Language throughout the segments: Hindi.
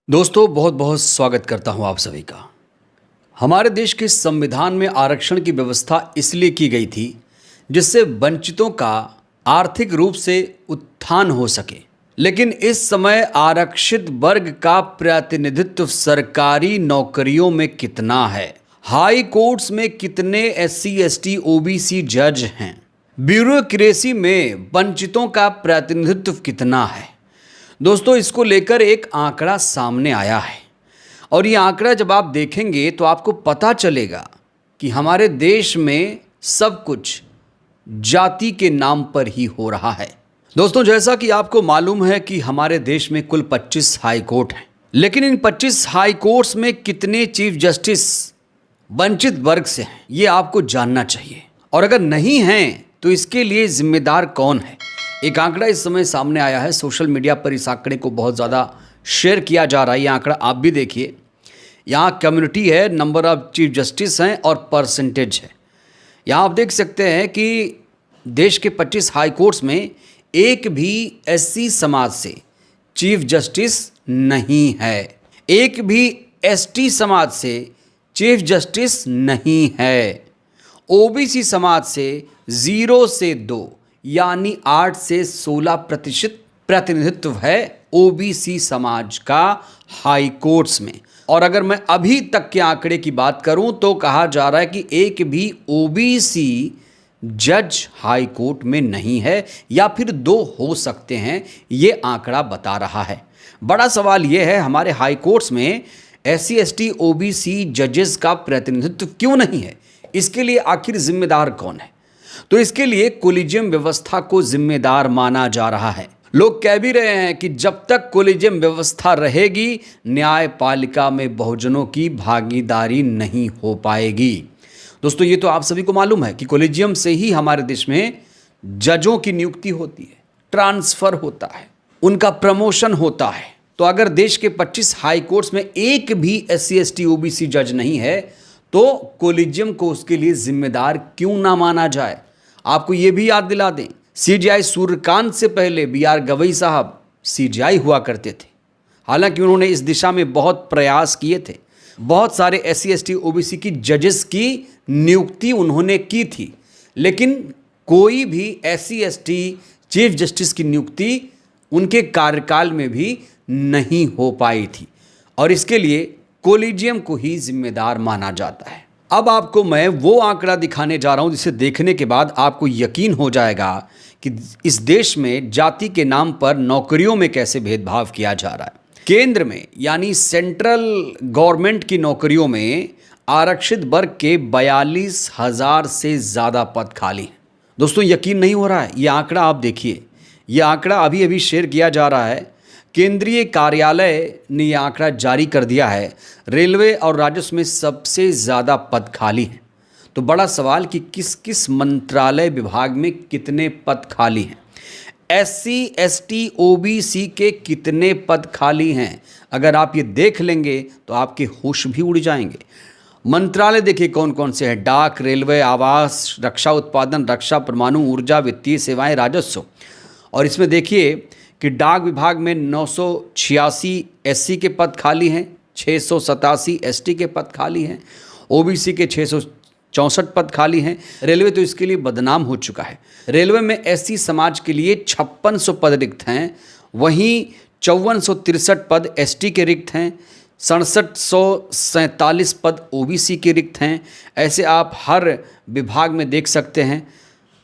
दोस्तों बहुत बहुत स्वागत करता हूं आप सभी का। हमारे देश के संविधान में आरक्षण की व्यवस्था इसलिए की गई थी जिससे वंचितों का आर्थिक रूप से उत्थान हो सके। लेकिन इस समय आरक्षित वर्ग का प्रतिनिधित्व सरकारी नौकरियों में कितना है, हाई कोर्ट्स में कितने एससी एसटी ओबीसी जज हैं, ब्यूरोक्रेसी में वंचितों का प्रतिनिधित्व कितना है। दोस्तों इसको लेकर एक आंकड़ा सामने आया है और ये आंकड़ा जब आप देखेंगे तो आपको पता चलेगा कि हमारे देश में सब कुछ जाति के नाम पर ही हो रहा है। दोस्तों जैसा कि आपको मालूम है कि हमारे देश में कुल 25 हाई कोर्ट हैं, लेकिन इन 25 हाई कोर्ट्स में कितने चीफ जस्टिस वंचित वर्ग से हैं ये आपको जानना चाहिए, और अगर नहीं हैं तो इसके लिए जिम्मेदार कौन है। एक आंकड़ा इस समय सामने आया है, सोशल मीडिया पर इस आंकड़े को बहुत ज़्यादा शेयर किया जा रहा है। ये आंकड़ा आप भी देखिए, यहाँ कम्युनिटी है, नंबर ऑफ चीफ जस्टिस हैं और परसेंटेज है। यहाँ आप देख सकते हैं कि देश के 25 हाई कोर्ट्स में एक भी एससी समाज से चीफ जस्टिस नहीं है, एक भी एसटी समाज से चीफ जस्टिस नहीं है, ओबीसी समाज से 0 से 2 यानी 8 से 16% प्रतिनिधित्व है ओबीसी समाज का हाई कोर्ट्स में। और अगर मैं अभी तक के आंकड़े की बात करूं तो कहा जा रहा है कि एक भी ओबीसी जज हाई कोर्ट में नहीं है, या फिर 2 हो सकते हैं, ये आंकड़ा बता रहा है। बड़ा सवाल यह है, हमारे हाई कोर्ट्स में एससी एसटी ओबीसी जजेस का प्रतिनिधित्व क्यों नहीं है, इसके लिए आखिर जिम्मेदार कौन है। तो इसके लिए कोलिजियम व्यवस्था को जिम्मेदार माना जा रहा है। लोग कह भी रहे हैं कि जब तक कोलिजियम व्यवस्था रहेगी न्यायपालिका में बहुजनों की भागीदारी नहीं हो पाएगी। दोस्तों ये तो आप सभी को मालूम है कि कोलिजियम से ही हमारे देश में जजों की नियुक्ति होती है, ट्रांसफर होता है, उनका प्रमोशन होता है। तो अगर देश के 25 हाई कोर्ट्स में एक भी एससी एसटी ओबीसी जज नहीं है तो कोलिजियम को उसके लिए जिम्मेदार क्यों ना माना जाए। आपको ये भी याद दिला दें, सीजीआई सूर्यकांत से पहले बीआर गवई साहब सीजीआई हुआ करते थे। हालांकि उन्होंने इस दिशा में बहुत प्रयास किए थे, बहुत सारे एससी एसटी ओबीसी की जजेस की नियुक्ति उन्होंने की थी, लेकिन कोई भी एससी एसटी चीफ जस्टिस की नियुक्ति उनके कार्यकाल में भी नहीं हो पाई थी, और इसके लिए कोलिजियम को ही जिम्मेदार माना जाता है। अब आपको मैं वो आंकड़ा दिखाने जा रहा हूं जिसे देखने के बाद आपको यकीन हो जाएगा कि इस देश में जाति के नाम पर नौकरियों में कैसे भेदभाव किया जा रहा है। केंद्र में यानी सेंट्रल गवर्नमेंट की नौकरियों में आरक्षित वर्ग के 42,000 से ज़्यादा पद खाली हैं। दोस्तों यकीन नहीं हो रहा है, ये आंकड़ा आप देखिए, ये आंकड़ा अभी अभी शेयर किया जा रहा है। केंद्रीय कार्यालय ने यह आंकड़ा जारी कर दिया है। रेलवे और राजस्व में सबसे ज़्यादा पद खाली हैं। तो बड़ा सवाल कि किस किस मंत्रालय विभाग में कितने पद खाली हैं, एससी एसटी ओबीसी के कितने पद खाली हैं। अगर आप ये देख लेंगे तो आपके होश भी उड़ जाएंगे। मंत्रालय देखिए कौन कौन से हैं, डाक, रेलवे, आवास, रक्षा उत्पादन, रक्षा, परमाणु ऊर्जा, वित्तीय सेवाएं, राजस्व। और इसमेमें देखिए कि डाक विभाग में 986 एससी के पद खाली हैं, 687 एसटी के पद खाली हैं, ओबीसी के 664 पद खाली हैं। रेलवे तो इसके लिए बदनाम हो चुका है। रेलवे में एससी समाज के लिए 5600 पद रिक्त हैं, वहीं 5463 पद एसटी के रिक्त हैं, 6747 पद ओबीसी के रिक्त हैं। ऐसे आप हर विभाग में देख सकते हैं,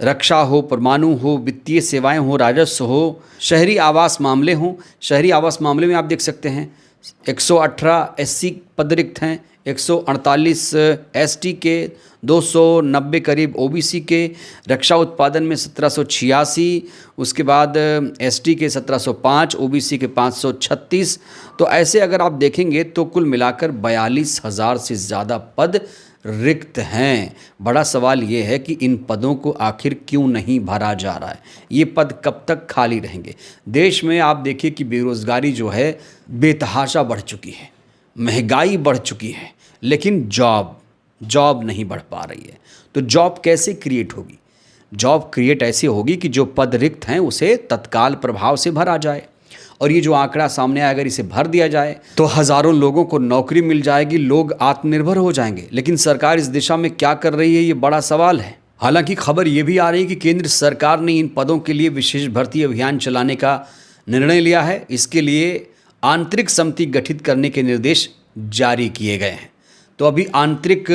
रक्षा हो, परमाणु हो, वित्तीय सेवाएं हो, राजस्व हो, शहरी आवास मामले हों। शहरी आवास मामले में आप देख सकते हैं 118 एससी पद रिक्त हैं, 148 एसटी के, 290 करीब ओबीसी के, रक्षा उत्पादन में 1786, उसके बाद एसटी के 1705, ओबीसी के 536। तो ऐसे अगर आप देखेंगे तो कुल मिलाकर 42,000 से ज़्यादा पद रिक्त हैं। बड़ा सवाल ये है कि इन पदों को आखिर क्यों नहीं भरा जा रहा है, ये पद कब तक खाली रहेंगे। देश में आप देखिए कि बेरोज़गारी जो है बेतहाशा बढ़ चुकी है, महंगाई बढ़ चुकी है, लेकिन जॉब नहीं बढ़ पा रही है। तो जॉब कैसे क्रिएट होगी? जॉब क्रिएट ऐसे होगी कि जो पद रिक्त हैं उसे तत्काल प्रभाव से भरा जाए। और ये जो आंकड़ा सामने आया, अगर इसे भर दिया जाए तो हज़ारों लोगों को नौकरी मिल जाएगी, लोग आत्मनिर्भर हो जाएंगे। लेकिन सरकार इस दिशा में क्या कर रही है, ये बड़ा सवाल है। हालांकि खबर ये भी आ रही है कि केंद्र सरकार ने इन पदों के लिए विशेष भर्ती अभियान चलाने का निर्णय लिया है। इसके लिए आंतरिक समिति गठित करने के निर्देश जारी किए गए हैं। तो अभी आंतरिक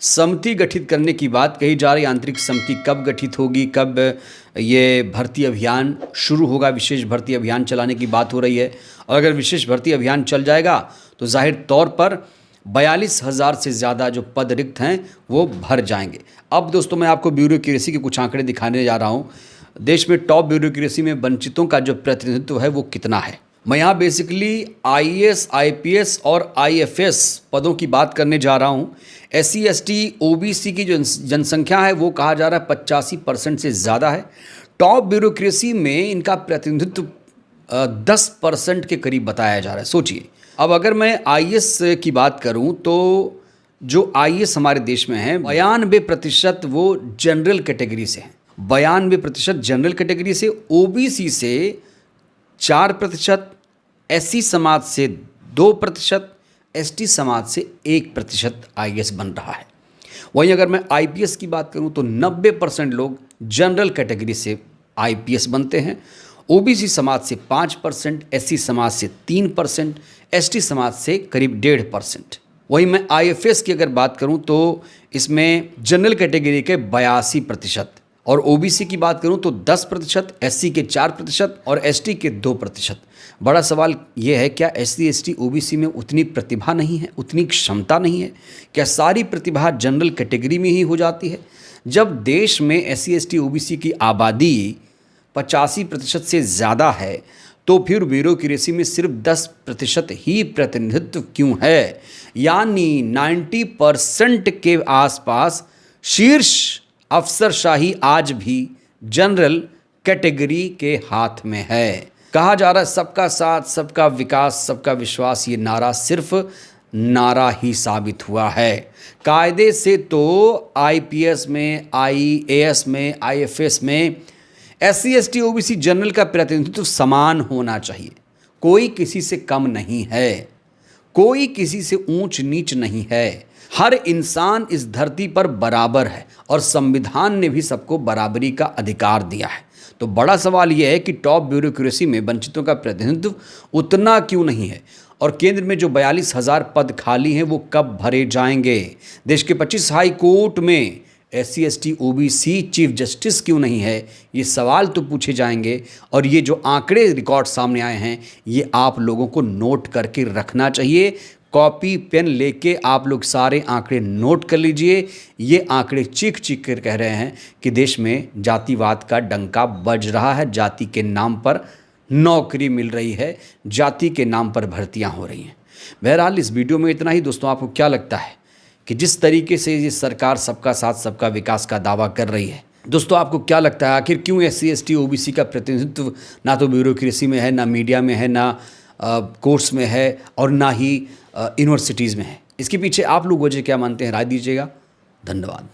समिति गठित करने की बात कही जा रही है। आंतरिक समिति कब गठित होगी, कब ये भर्ती अभियान शुरू होगा, विशेष भर्ती अभियान चलाने की बात हो रही है। और अगर विशेष भर्ती अभियान चल जाएगा तो जाहिर तौर पर 42,000 से ज़्यादा जो पद रिक्त हैं वो भर जाएंगे। अब दोस्तों मैं आपको ब्यूरोक्रेसी के कुछ आंकड़े दिखाने जा रहा हूँ। देश में टॉप ब्यूरोक्रेसी में वंचितों का जो प्रतिनिधित्व है वो कितना है। मैं यहाँ बेसिकली IAS, IPS और IFS पदों की बात करने जा रहा हूँ। SC, ST, OBC की जो जनसंख्या है वो कहा जा रहा है 85% से ज़्यादा है। टॉप ब्यूरोक्रेसी में इनका प्रतिनिधित्व 10% के करीब बताया जा रहा है। सोचिए, अब अगर मैं IAS की बात करूँ तो जो IAS हमारे देश में है 92% वो जनरल कैटेगरी से हैं। 92% जनरल कैटेगरी से, OBC से 4%, SC समाज से 2%, ST समाज से 1% IAS बन रहा है। वहीं अगर मैं IPS की बात करूं तो 90% लोग जनरल कैटेगरी से IPS बनते हैं। OBC समाज से 5%, SC समाज से 3%, ST समाज से करीब 1.5%। वहीं मैं IFS की अगर बात करूं तो इसमें जनरल कैटेगरी के 82% और OBC की बात करूं तो 10%, SC के 4% और ST के 2%। बड़ा सवाल यह है, क्या SC, ST, OBC में उतनी प्रतिभा नहीं है, उतनी क्षमता नहीं है? क्या सारी प्रतिभा जनरल कैटेगरी में ही हो जाती है? जब देश में SC, ST, OBC की आबादी 85% से ज़्यादा है तो फिर ब्यूरोक्रेसी में सिर्फ 10% ही प्रतिनिधित्व क्यों है? यानी 90% के आसपास शीर्ष अफसरशाही आज भी जनरल कैटेगरी के हाथ में है। कहा जा रहा है सबका साथ, सबका विकास, सबका विश्वास, ये नारा सिर्फ नारा ही साबित हुआ है। कायदे से तो IPS में, IAS में, IFS में SC, ST, OBC जनरल का प्रतिनिधित्व समान होना चाहिए। कोई किसी से कम नहीं है, कोई किसी से ऊंच नीच नहीं है। हर इंसान इस धरती पर बराबर है और संविधान ने भी सबको बराबरी का अधिकार दिया है। तो बड़ा सवाल यह है कि टॉप ब्यूरोक्रेसी में वंचितों का प्रतिनिधित्व उतना क्यों नहीं है और केंद्र में जो 42,000 पद खाली हैं वो कब भरे जाएंगे? देश के 25 हाई कोर्ट में SC, ST, OBC chief justice क्यों नहीं है? ये सवाल तो पूछे जाएंगे। और ये जो आंकड़े रिकॉर्ड सामने आए हैं ये आप लोगों को नोट करके रखना चाहिए। कॉपी पेन लेके आप लोग सारे आंकड़े नोट कर लीजिए। ये आंकड़े चीख चीख कर कह रहे हैं कि देश में जातिवाद का डंका बज रहा है। जाति के नाम पर नौकरी मिल रही है, जाति के नाम पर भर्तियां हो रही हैं। बहरहाल इस वीडियो में इतना ही। दोस्तों आपको क्या लगता है कि जिस तरीके से ये सरकार सबका साथ सबका विकास का दावा कर रही है, दोस्तों आपको क्या लगता है आखिर क्यों SC, ST, OBC का प्रतिनिधित्व ना तो ब्यूरोक्रेसी में है, ना मीडिया में है, ना कोर्ट्स में है और ना ही यूनिवर्सिटीज़ में है? इसके पीछे आप लोग वजह क्या मानते हैं? राय दीजिएगा। धन्यवाद।